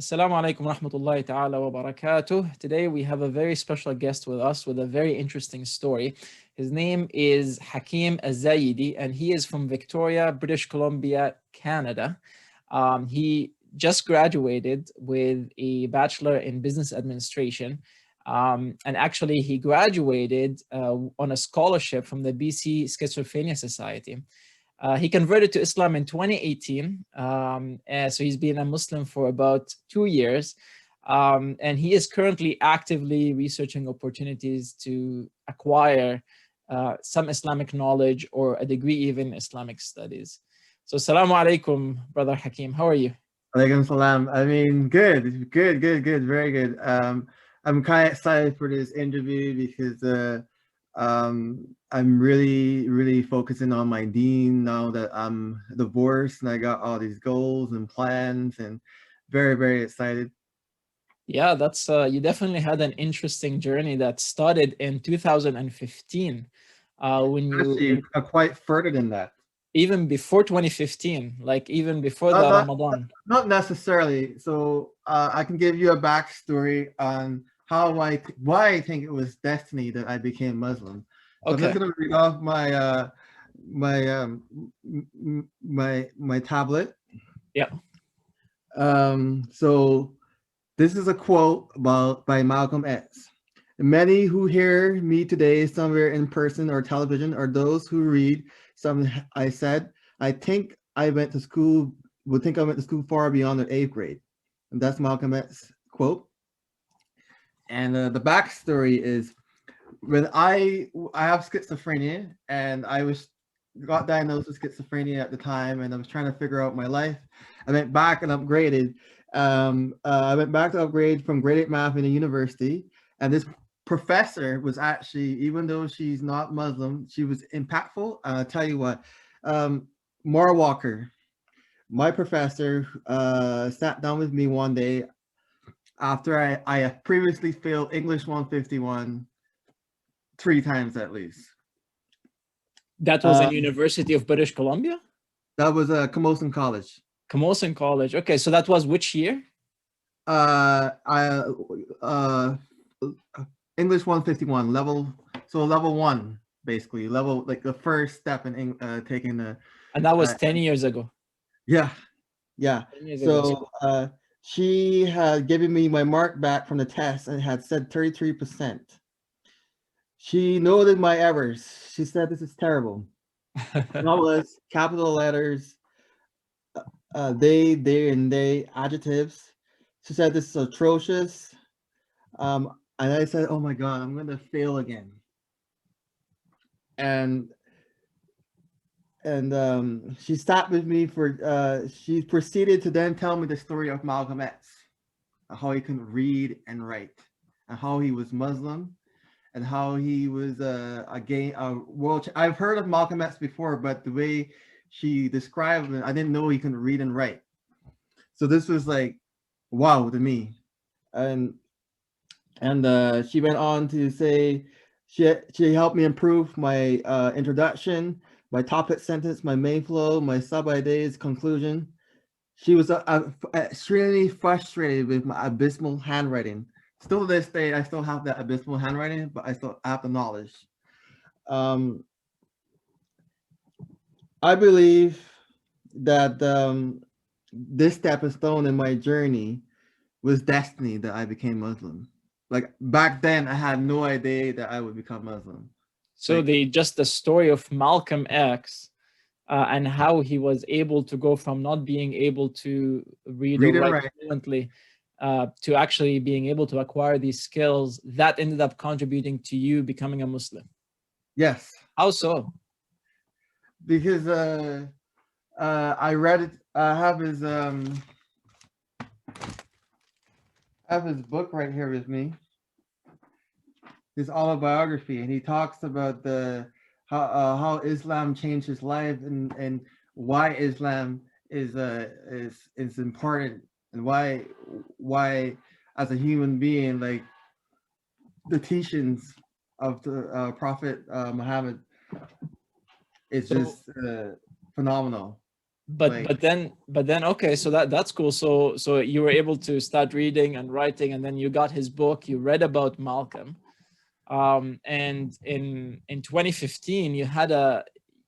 Assalamu alaikum wa rahmatullahi ta'ala wa barakatuh. Today we have a very special guest with us with a very interesting story. His name is Hakeem Al-Zayyidi and he is from Victoria, British Columbia, Canada. He just graduated with a Bachelor in Business Administration. And actually he graduated on a scholarship from the BC Schizophrenia Society. He converted to Islam in 2018. So he's been a Muslim for about 2 years. And he is currently actively researching opportunities to acquire some Islamic knowledge or a degree even in Islamic studies. So Assalamu alaikum, Brother Hakeem. How are you? Alaikum salam. I mean, good, very good. I'm kind of excited for this interview because I'm really focusing on my deen now that I'm divorced and I got all these goals and plans and very excited. Yeah, that's you definitely had an interesting journey that started in 2015 when you Actually, quite further than that. Even before 2015, like even before the Ramadan. Not necessarily. So I can give you a backstory on how why I think it was destiny that I became Muslim. So Okay. I'm just gonna read off my tablet. Yeah. So this is a quote by Malcom X. Many who hear me today somewhere in person or television are those who read something I said. I think I went to school, would think I went to school far beyond the 8th grade. And that's Malcom X quote. And the backstory is when I have schizophrenia and I got diagnosed with schizophrenia at the time and I was trying to figure out my life. I went back and upgraded. I went back to upgrade from grade 8 math in a university, and this professor was actually, even though she's not Muslim, she was impactful. I'll tell you what, Mara Walker, my professor, sat down with me one day after I had previously failed English 151 3 times at least. That was in University of British Columbia? That was Camosun College. Camosun College. Okay, so that was which year? English 151 level. So level 1, basically level, like the first step in taking the. And that was 10 years ago. Yeah. 10 years ago. She had given me my mark back from the test and had said 33%. She noted my errors. She said, "This is terrible." Novelist, capital letters, they, adjectives. She said, "This is atrocious." And I said, "Oh my God, I'm going to fail again." And she sat with me for, she proceeded to then tell me the story of Malcom X, how he couldn't read and write, and how he was Muslim, and how he was world. I've heard of Malcom X before, but the way she described him, I didn't know he couldn't read and write. So this was like, wow to me. And she went on to say she helped me improve my introduction, my topic sentence, my main flow, my sub-ideas, conclusion. She was extremely frustrated with my abysmal handwriting. Still to this day, I still have that abysmal handwriting, but I still have the knowledge. I believe that this stepping stone in my journey was destiny that I became Muslim. Like back then, I had no idea that I would become Muslim. So the story of Malcom X and how he was able to go from not being able to read or write fluently to actually being able to acquire these skills, that ended up contributing to you becoming a Muslim. Yes. How so? Because I read it. I have his book right here with me. His autobiography, and he talks about how Islam changed his life and why Islam is important, and why as a human being, like the teachings of the Prophet Muhammad, it's just phenomenal. Like, but then okay, so that's cool. So you were able to start reading and writing, and then you got his book. You read about Malcolm, and in 2015 you had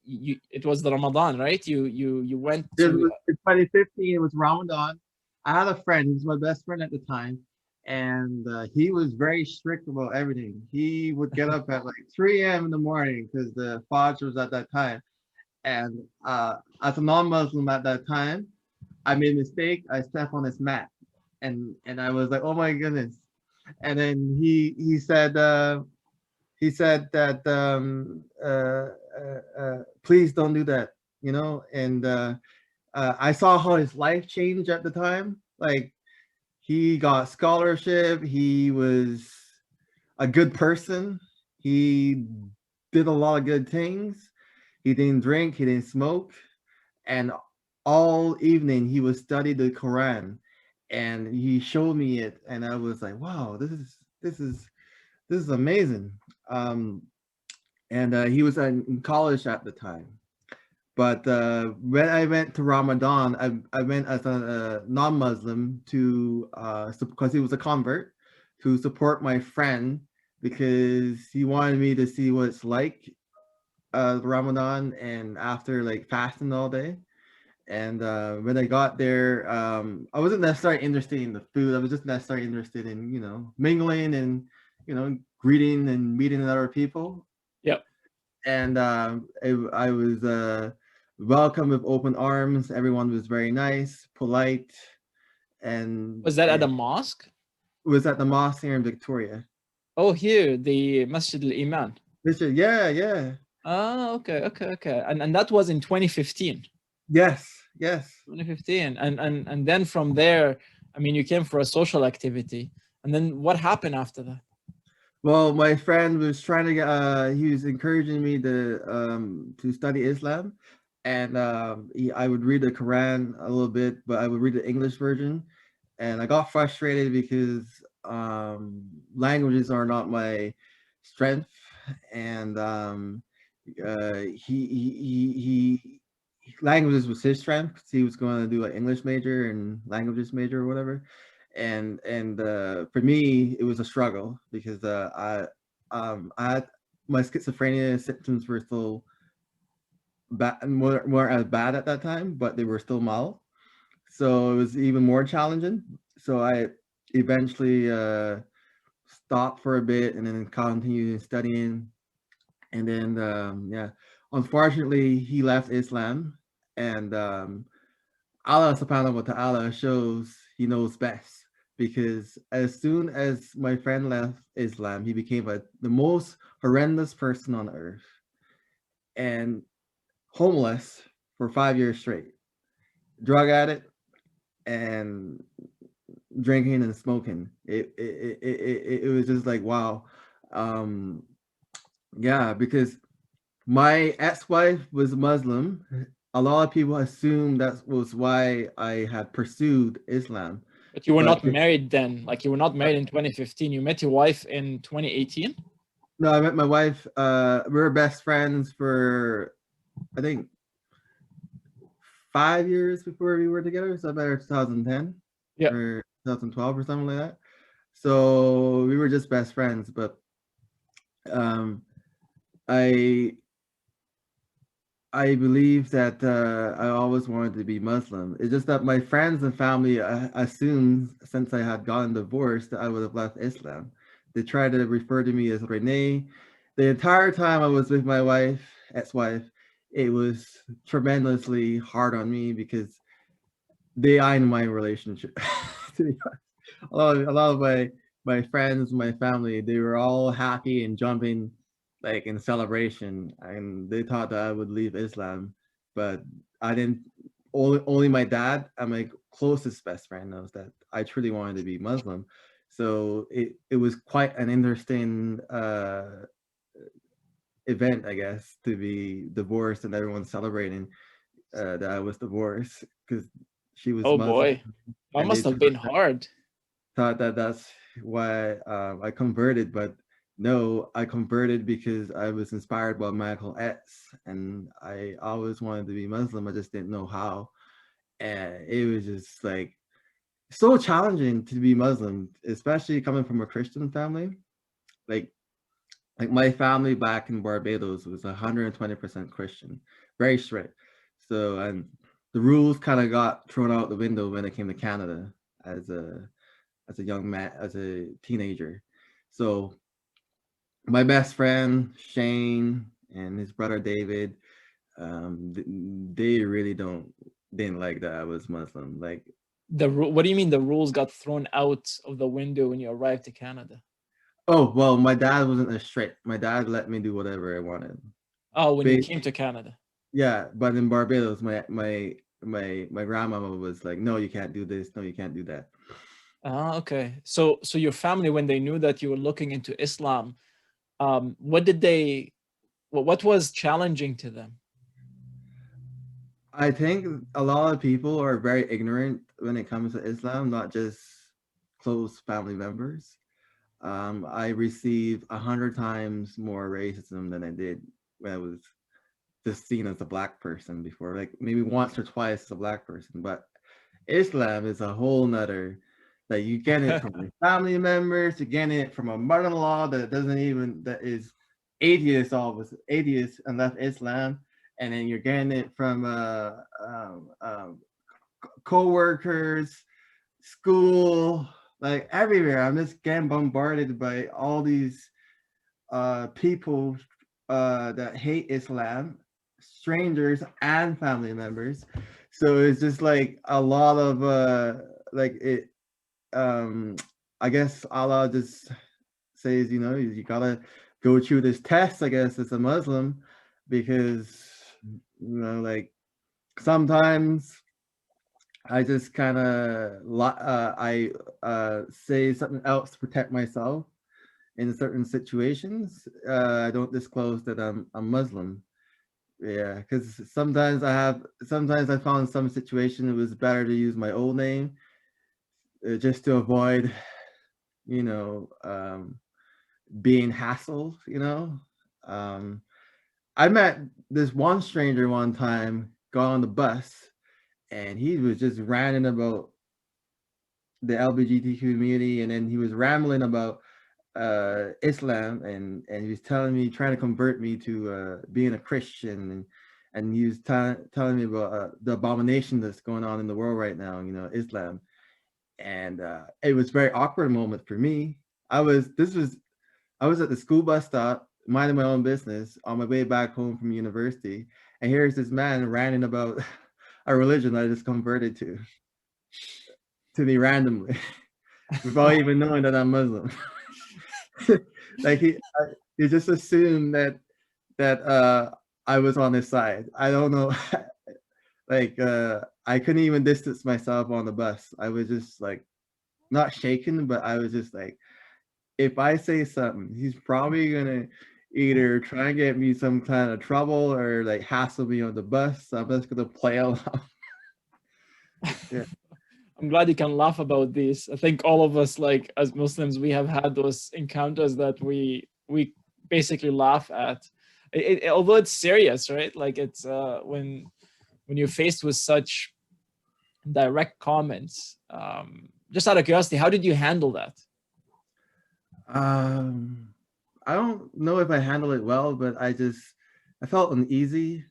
it was the Ramadan, right? You went this to was in 2015. It was Ramadan. I had a friend. He was my best friend at the time, and he was very strict about everything. He would get up at like 3 a.m. in the morning because the Fajr was at that time. And as a non-Muslim at that time, I made a mistake. I stepped on his mat, and I was like, oh my goodness. And then he said that please don't do that, you know. And I saw how his life changed at the time. Like, he got scholarship. He was a good person. He did a lot of good things. He didn't drink. He didn't smoke. And all evening he would study the Quran, and he showed me it, and I was like, wow, this is amazing. Um, and he was in college at the time. But when I went to Ramadan, I went as a non-Muslim to because he was a convert, to support my friend, because he wanted me to see what it's like Ramadan and after like fasting all day. And when I got there, I wasn't necessarily interested in the food. I was just necessarily interested in, you know, mingling and, you know, greeting and meeting other people. Yep. And I was welcomed with open arms. Everyone was very nice, polite, and Was that at a it mosque? was at the mosque here in Victoria. Oh, here, the Masjid al-Iman. Yeah, yeah. Oh, okay. And that was in 2015. Yes, yes. 2015. And then from there, I mean, you came for a social activity. And then what happened after that? Well, my friend was trying to get, he was encouraging me to study Islam. And I would read the Quran a little bit, but I would read the English version. And I got frustrated because languages are not my strength. And he languages was his strength, 'cause he was going to do an English major and languages major or whatever. And for me, it was a struggle because I had my schizophrenia symptoms were still bad, weren't as bad at that time, but they were still mild. So it was even more challenging. So I eventually stopped for a bit and then continued studying. And then yeah, unfortunately, he left Islam, and Allah subhanahu wa ta'ala shows he knows best, because as soon as my friend left Islam, he became the most horrendous person on earth, and homeless for 5 years straight, drug addict, and drinking and smoking. It was just like, wow. Um, yeah, because my ex-wife was Muslim. A lot of people assume that was why I had pursued Islam. But you were But not married then. Like, you were not married in 2015. You met your wife in 2018? no, I met my wife. We were best friends for, I think, 5 years before we were together. So I met her 2010 Yeah. or 2012 or something like that. So we were just best friends. But um, I believe that I always wanted to be Muslim. It's just that my friends and family assumed since I had gotten divorced that I would have left Islam. They tried to refer to me as Renee. The entire time I was with my wife, ex-wife, it was tremendously hard on me because they eyed my relationship. To be honest, a lot of my friends, my family, they were all happy and jumping like in celebration, and they thought that I would leave Islam, but I didn't. Only my dad and my closest best friend knows that I truly wanted to be Muslim. So it was quite an interesting event, I guess, to be divorced and everyone celebrating that I was divorced, because she was Oh Muslim, boy. That and they must have thought been hard. that that's why I converted. But no, I converted because I was inspired by Malcom X, and I always wanted to be Muslim. I just didn't know how. And it was just like so challenging to be Muslim, especially coming from a Christian family. Like like my family back in Barbados was 120% Christian, very strict. So and the rules kind of got thrown out the window when it came to Canada as a young man, as a teenager. So my best friend Shane and his brother David, they really didn't like that I was Muslim. Like, What do you mean the rules got thrown out of the window when you arrived to Canada? oh well, my dad wasn't as strict. My dad let me do whatever I wanted. Oh, when you But came to Canada. yeah, but in Barbados, my grandmama was like, no, you can't do this. No, you can't do that. Ah, okay. So your family, when they knew that you were looking into Islam, what did they, what was challenging to them? I think a lot of people are very ignorant when it comes to Islam, not just close family members. I received 100 times more racism than I did when I was just seen as a black person before, like maybe once or twice as a black person. But Islam is a whole nother, like you get it from your family members, you get it from a mother-in-law that doesn't even, that is atheist, always atheist and left Islam. And then you're getting it from co-workers, school, like everywhere. I'm just getting bombarded by all these people that hate Islam, strangers and family members. So it's just like a lot of like it. I guess Allah just says, you know, you gotta go through this test, I guess, as a Muslim, because you know, like sometimes I just kind of I say something else to protect myself in certain situations. I don't disclose that I'm Muslim. Yeah, because sometimes I found some situation it was better to use my old name just to avoid, you know, being hassled. You know, I met this one stranger one time, got on the bus, and he was just ranting about the LGBT community, and then he was rambling about Islam, and he was telling me, trying to convert me to being a Christian, and he was telling me about the abomination that's going on in the world right now, you know, Islam. And it was a very awkward moment for me. I was at the school bus stop, minding my own business, on my way back home from university, and here's this man ranting about a religion I just converted to me randomly, without even knowing that I'm Muslim. Like he just assumed that I was on his side. I don't know. Like I couldn't even distance myself on the bus. I was just like not shaken, but I was just like, if I say something, he's probably gonna either try and get me some kind of trouble or like hassle me on the bus. So I'm just gonna play along. Yeah. I'm glad you can laugh about this. I think all of us, like as Muslims, we have had those encounters that we basically laugh at. Although it's serious, right? Like it's when you're faced with such direct comments. Just out of curiosity, how did you handle that? Um, I don't know if I handled it well, but I felt uneasy.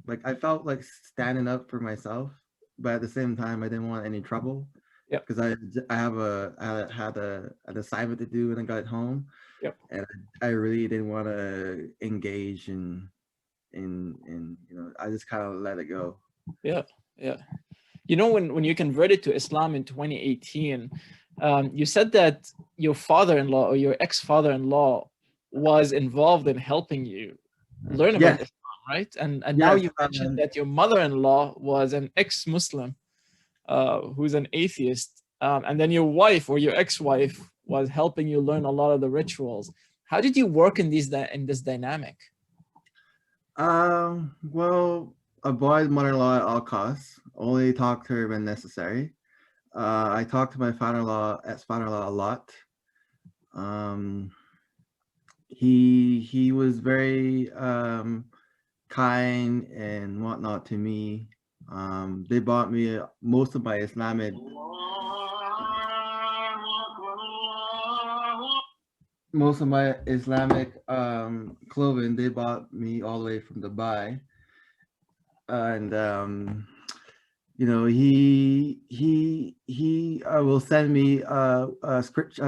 Like I felt like standing up for myself, but at the same time, I didn't want any trouble Yep. because I had an assignment to do when I got home, Yep. and I really didn't want to engage you know, I just kind of let it go. Yeah. Yeah. You know, when you converted to Islam in 2018, you said that your father-in-law or your ex-father-in-law was involved in helping you learn about Yes, Islam, right? And now yes, you mentioned that your mother-in-law was an ex-Muslim who's an atheist, and then your wife or your ex-wife was helping you learn a lot of the rituals. How did you work in in this dynamic? well, avoid mother-in-law at all costs. Only talk to her when necessary. I talked to my father-in-law, ex-father-in-law, a lot. Um, he was very kind and whatnot to me. They bought me most of my Islamic clothing. They bought me all the way from Dubai, and you know, he will send me script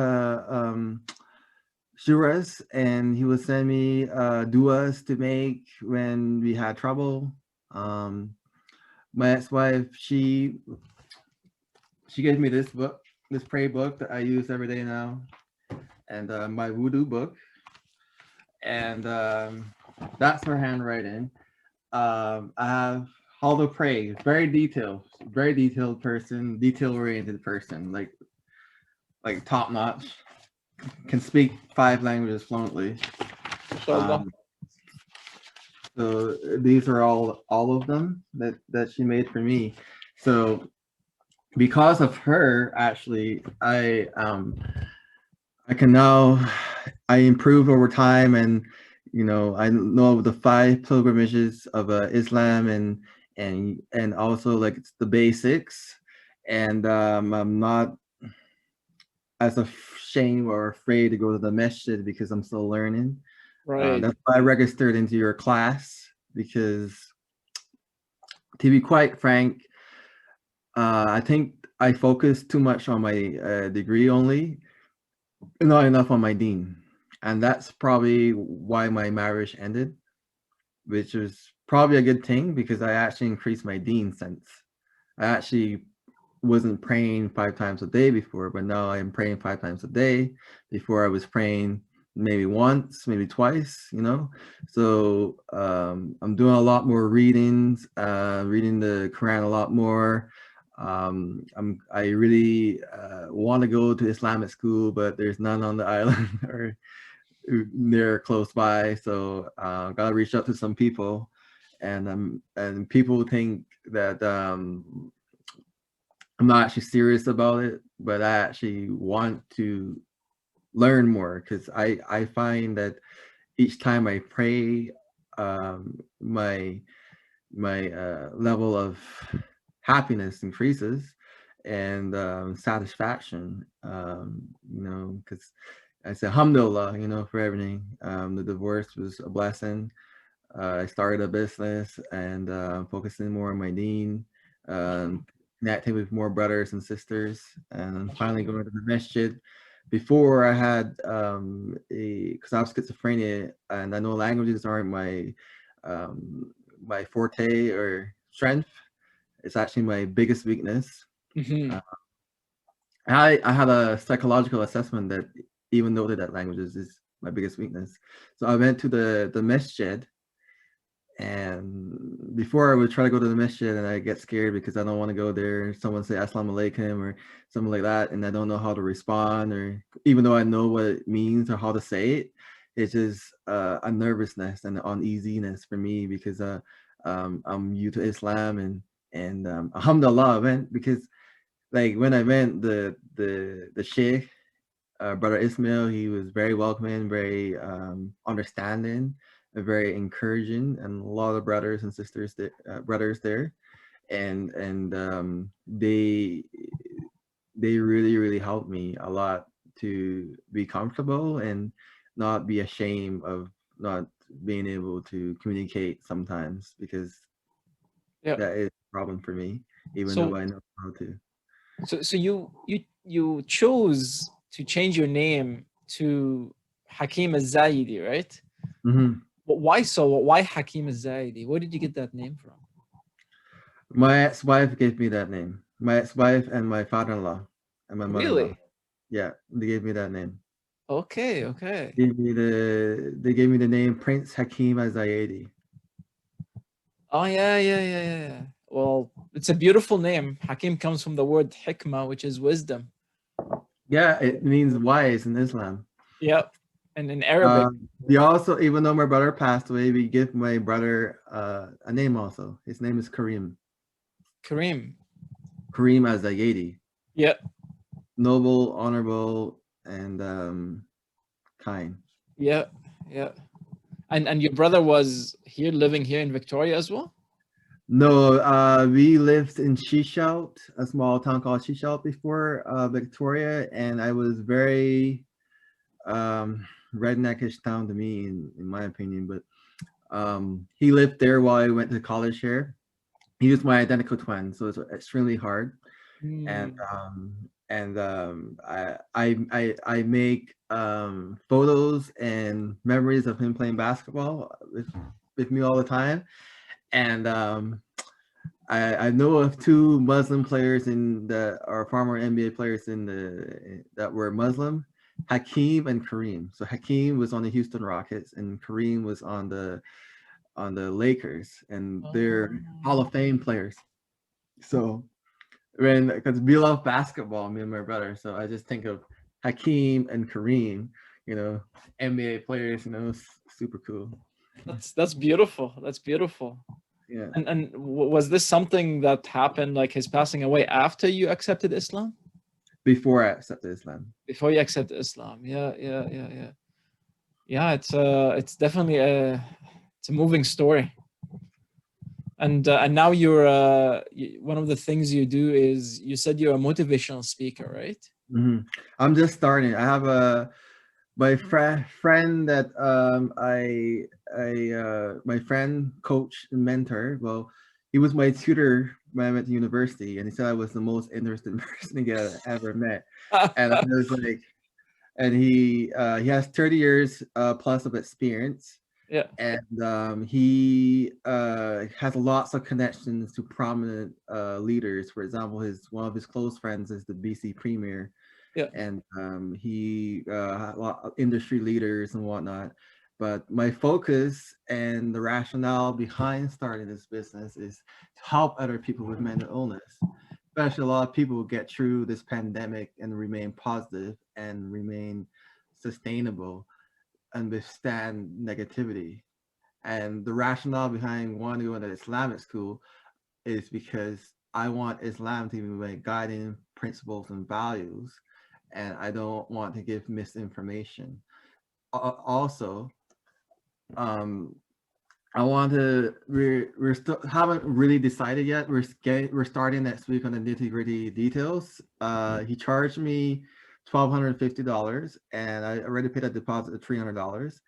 shuras, and he will send me duas to make when we had trouble. My ex-wife, she gave me this book, this prayer book that I use every day now, and my voodoo book, and that's her handwriting. I have how to pray, very detailed person, detail-oriented person, like top notch. Can speak 5 languages fluently. So these are all of them that she made for me. So because of her, actually, I can now, I improved over time, and you know, I know the 5 pilgrimages of Islam, and also like it's the basics, and I'm not as ashamed or afraid to go to the masjid because I'm still learning. Right. That's why I registered into your class, because to be quite frank, I think I focused too much on my degree only, not enough on my deen. And that's probably why my marriage ended, which was probably a good thing because I actually increased my deen sense. I actually wasn't praying 5 times a day before, but now I am praying 5 times a day. Before I was praying maybe once, maybe twice, you know. So I'm doing a lot more readings, reading the Quran a lot more. I really want to go to Islamic school, but there's none on the island or near close by. So gotta reach out to some people, and people think that I'm not actually serious about it, but I actually want to learn more, because I find that each time I pray, my level of happiness increases, and satisfaction. You know, because I said alhamdulillah, you know, for everything. The divorce was a blessing. I started a business, and focusing more on my deen, connecting with more brothers and sisters, and finally going to the masjid. Before I had because I have schizophrenia, and I know languages aren't my forte or strength. It's actually my biggest weakness. Mm-hmm. I had a psychological assessment that even noted that languages is my biggest weakness. So I went to the masjid, and before I would try to go to the masjid, and I get scared because I don't want to go there. Someone say Assalamu alaikum or something like that, and I don't know how to respond, or even though I know what it means or how to say it, it's just a nervousness and uneasiness for me, because I'm new to Islam, and alhamdulillah, I went, because like when I went, the sheikh, brother Ismail, he was very welcoming, very understanding, very encouraging, and a lot of brothers and sisters brothers there, and they really helped me a lot to be comfortable and not be ashamed of not being able to communicate sometimes, because Yeah. that is a problem for me, even So though I know how to. so you chose to change your name to Hakeem Al-Zayyidi, right? Mhm. But why so? Why Hakeem Al-Zayyidi? Where did you get that name from? My ex-wife gave me that name. My ex-wife and my father-in-law and my mother-in-law. Really? Yeah, they gave me that name. Okay, okay. They gave me the name Prince Hakeem Al-Zayyidi. Oh yeah. Well, it's a beautiful name. Hakim comes from the word hikmah, which is wisdom. Yeah, it means wise in Islam. Yep. And in Arabic. We also, even though my brother passed away, we give my brother a name also. His name is Kareem. Kareem. Kareem Al-Zayyidi. Yep. Noble, honorable, and kind. Yeah. And your brother was here living here in Victoria as well? No, we lived in Shishout, a small town called Shishout before Victoria, and I was very redneckish town to me, in my opinion. But he lived there while I went to college here. He was my identical twin, so it's extremely hard. And Hmm. I make photos and memories of him playing basketball with me all the time. And I know of two Muslim players in the or former NBA players in the that were Muslim, Hakeem and Kareem. So Hakeem was on the Houston Rockets and Kareem was on the Lakers, and they're Hall Oh. of Fame players. So when because we love basketball, me and my brother, so I just think of Hakeem and Kareem, you know, NBA players, super cool. That's beautiful. That's beautiful. Yeah. And was this something that happened, like his passing away, after you accepted Islam? Before I accepted Islam. Before you accepted Islam? Yeah, yeah, yeah, yeah. Yeah, it's definitely it's a moving story. And now you're one of the things you do is you said you're a motivational speaker, right? Hmm. I'm just starting. I have my friend that my friend, coach, and mentor. Well, he was my tutor when I went to university, and he said I was the most interesting person he had ever met. And I was like, and he has 30 years plus of experience, Yeah. and he has lots of connections to prominent leaders. For example, his one of his close friends is the BC Premier, Yeah. and he had a lot of industry leaders and whatnot. But my focus and the rationale behind starting this business is to help other people with mental illness. Especially a lot of people get through this pandemic and remain positive and remain sustainable and withstand negativity. And the rationale behind wanting to go to Islamic school is because I want Islam to be my guiding principles and values, and I don't want to give misinformation. Also, um, I want to. We're still haven't really decided yet. We're starting next week on the nitty gritty details. He charged me $1,250, and I already paid a deposit of $300.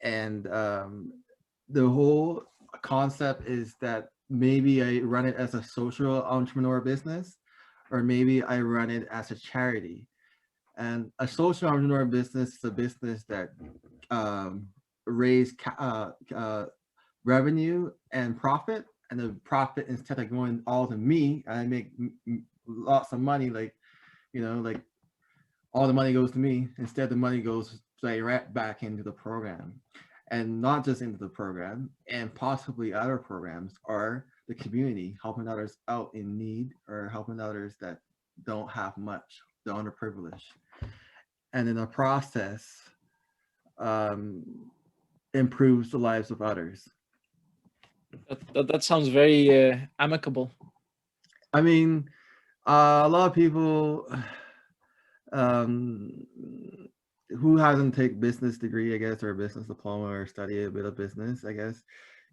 And the whole concept is that maybe I run it as a social entrepreneur business, or maybe I run it as a charity. And a social entrepreneur business is a business that um, raise revenue and profit, and the profit, instead of going all to me, I make lots of money. Like, like all the money goes to me. Instead, the money goes right back into the program, and not just into the program, and possibly other programs, or the community, helping others out in need, or helping others that don't have much, the underprivileged. And in the process, um, improves the lives of others. That sounds very amicable. I mean, a lot of people um, who hasn't take business degree, I guess, or a business diploma, or study a bit of business, I guess.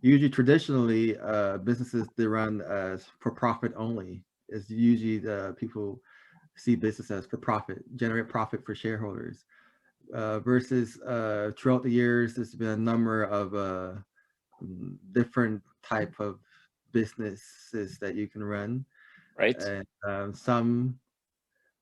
Usually, traditionally, businesses, they run as for profit only. It's usually the people see business as for profit, generate profit for shareholders. Versus throughout the years, there's been a number of different type of businesses that you can run, Right? and some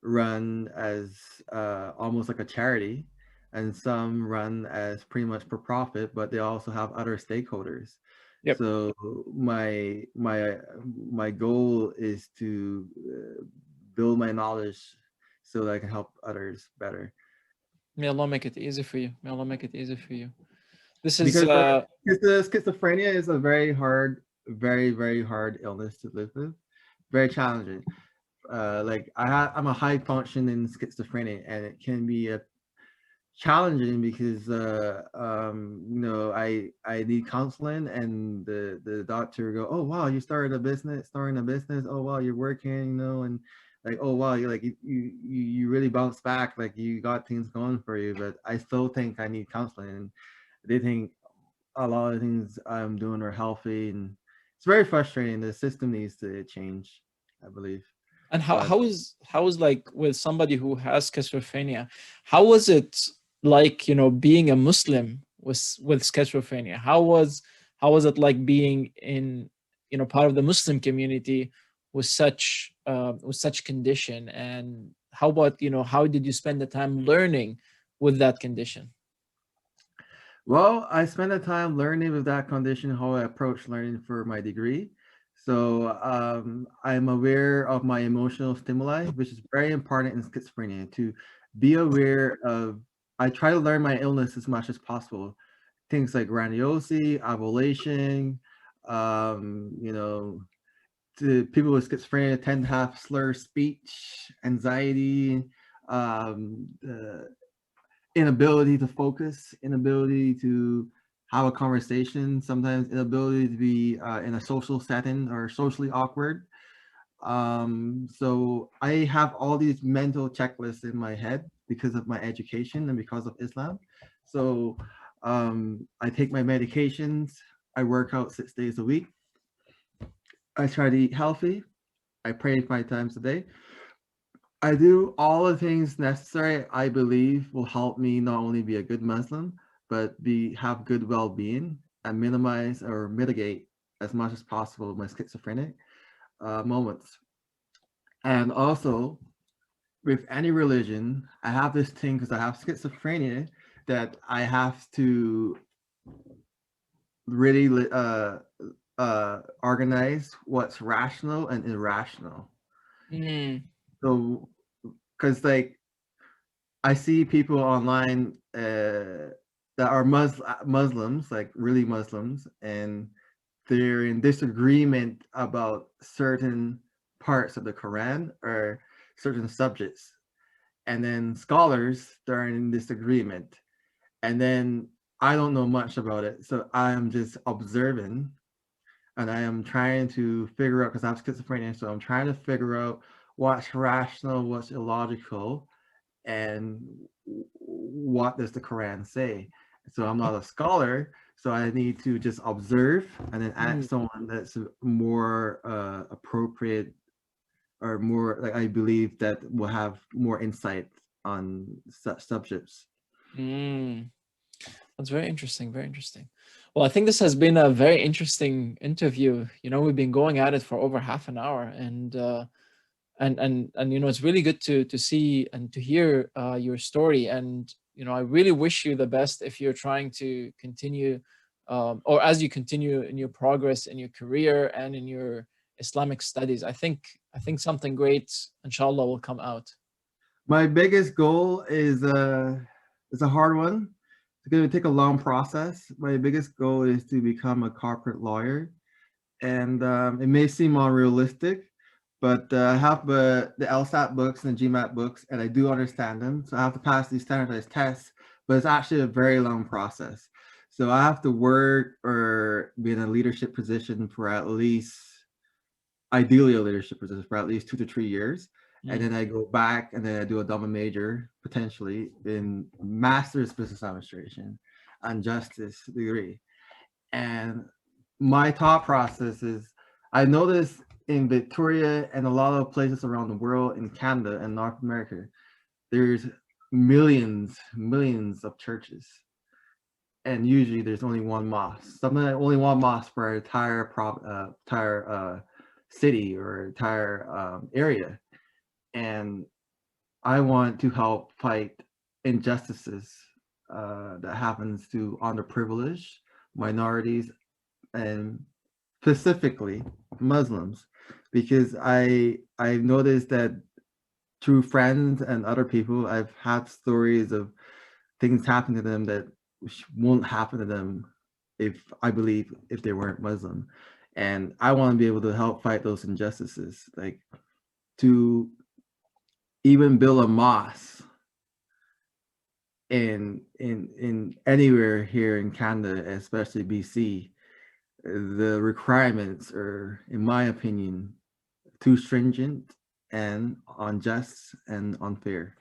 run as almost like a charity, and some run as pretty much for profit, but they also have other stakeholders. Yep. So my goal is to build my knowledge so that I can help others better. May Allah make it easy for you. May Allah make it easy for you. This is Because the schizophrenia is a very hard, very hard illness to live with, very challenging. Like I'm a high functioning schizophrenic, and it can be a challenging because I need counseling, and the doctor go, oh wow, you starting a business, oh wow, you're working, and like, oh wow, you really bounce back, like you got things going for you. But I still think I need counseling, and they think a lot of things I'm doing are healthy, and it's very frustrating. The system needs to change, I believe. And But how is like with somebody who has schizophrenia, how was it like, being a Muslim with schizophrenia? How was it like being in, part of the Muslim community with such condition? And how about, how did you spend the time learning with that condition? well, I spent the time learning with that condition how I approach learning for my degree. So I'm aware of my emotional stimuli, which is very important in schizophrenia to be aware of. I try to learn my illness as much as possible. Things like grandiosity, ovulation, you know, to people with schizophrenia tend to have slur speech, anxiety, uh, inability to focus, inability to have a conversation, sometimes inability to be in a social setting or socially awkward. So I have all these mental checklists in my head because of my education and because of Islam. So I take my medications. I work out 6 days a week. I try to eat healthy. I pray 5 times a day. I do all the things necessary I believe will help me not only be a good Muslim, but have good well-being and minimize or mitigate as much as possible my schizophrenic moments. And also, with any religion, I have this thing because I have schizophrenia that I have to really organize what's rational and irrational. Mm, So, because like I see people online that are Muslims, like really Muslims, and they're in disagreement about certain parts of the Quran or certain subjects. And then scholars, they're in disagreement. And then I don't know much about it. So I am just observing and I am trying to figure out, because I have schizophrenia, so I'm trying to figure out what's rational, what's illogical, and what does the Quran say. So I'm not a scholar, so I need to just observe and then ask mm. someone that's more appropriate or more like I believe that will have more insight on such subjects. Mm. That's very interesting, very interesting. Well, I think this has been a very interesting interview. We've been going at it for over half an hour, and it's really good to see and to hear your story. And I really wish you the best if you're trying to continue, or as you continue in your progress in your career and in your Islamic studies. I think something great, inshallah, will come out. My biggest goal is a hard one. It's going to take a long process. My biggest goal is to become a corporate lawyer, and it may seem unrealistic, but I have the LSAT books and the GMAT books, and I do understand them. So I have to pass these standardized tests, but it's actually a very long process. So I have to work or be in a leadership position for at least, ideally a leadership position for at least 2 to 3 years. And Mm. then I go back and then I do a double major potentially in master's business administration and justice degree. And my thought process is I noticed in Victoria and a lot of places around the world in Canada and North America, there's millions of churches. And usually there's only one mosque. Something like only one mosque for an entire city or entire area. And I want to help fight injustices that happens to underprivileged minorities and specifically Muslims, because I've noticed that through friends and other people, I've had stories of things happen to them that won't happen to them if I believe if they weren't Muslim, and I want to be able to help fight those injustices, like to even build a mosque in anywhere here in Canada, especially BC. The requirements are, in my opinion, too stringent and unjust and unfair.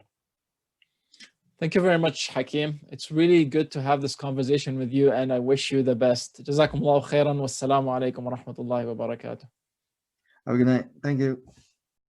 Thank you very much, Hakeem. It's really good to have this conversation with you, and I wish you the best. Jazakumullahu khairan. Wassalamu alaikum wa rahmatullahi wa barakatuh. Have a good night. Thank you.